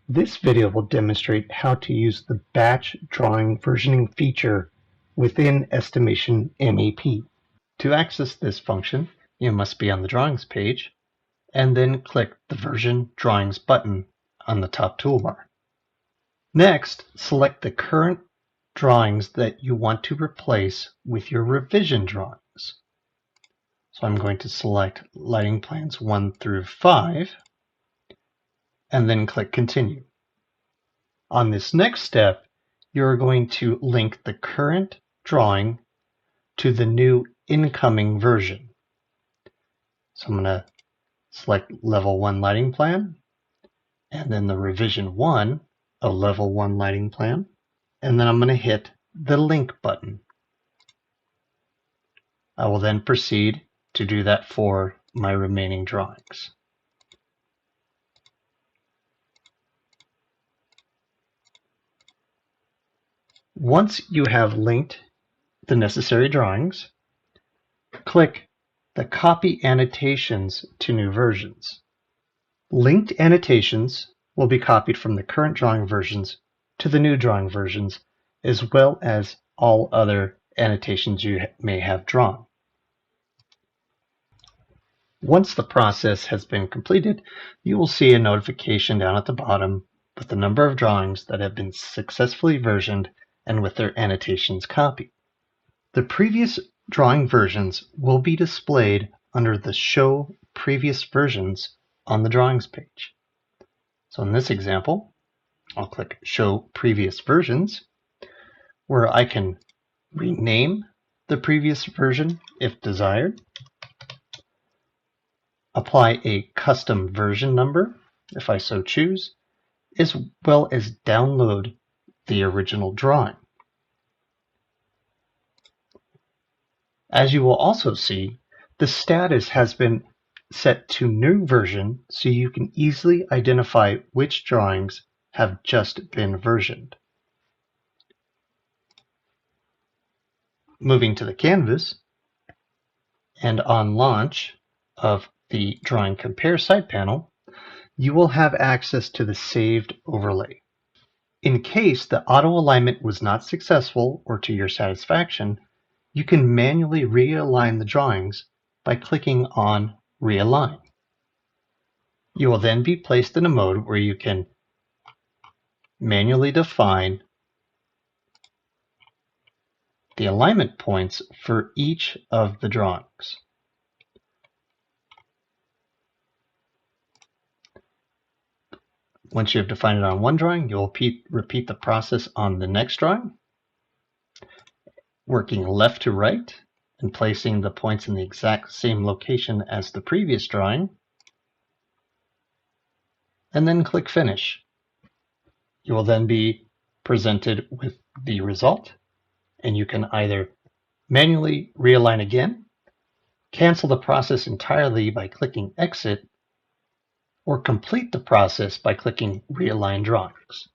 This video will demonstrate how to use the batch drawing versioning feature within Estimation MEP. To access this function, you must be on the Drawings page and then click the Version Drawings button on the top toolbar. Next, select the current drawings that you want to replace with your revision drawings. So I'm going to select Lighting Plans 1 through 5 and then click Continue. On this next step, you're going to link the current drawing to the new incoming version. So I'm going to select Level 1 Lighting Plan, and then the Revision 1 of Level 1 Lighting Plan, and then I'm going to hit the Link button. I will then proceed to do that for my remaining drawings. Once you have linked the necessary drawings, click the Copy Annotations to New Versions. Linked annotations will be copied from the current drawing versions to the new drawing versions, as well as all other annotations you may have drawn. Once the process has been completed, you will see a notification down at the bottom with the number of drawings that have been successfully versioned and with their annotations copied. The previous drawing versions will be displayed under the Show Previous Versions on the Drawings page. So in this example, I'll click Show Previous Versions, where I can rename the previous version if desired, apply a custom version number if I so choose, as well as download the original drawing. As you will also see, the status has been set to new version so you can easily identify which drawings have just been versioned. Moving to the canvas, and on launch of the Drawing Compare side panel, you will have access to the saved overlay. In case the auto alignment was not successful or to your satisfaction, you can manually realign the drawings by clicking on Realign. You will then be placed in a mode where you can manually define the alignment points for each of the drawings. Once you have defined it on one drawing, you'll repeat the process on the next drawing, working left to right and placing the points in the exact same location as the previous drawing, and then click Finish. You will then be presented with the result, and you can either manually realign again, cancel the process entirely by clicking Exit, or complete the process by clicking Realign Drawings.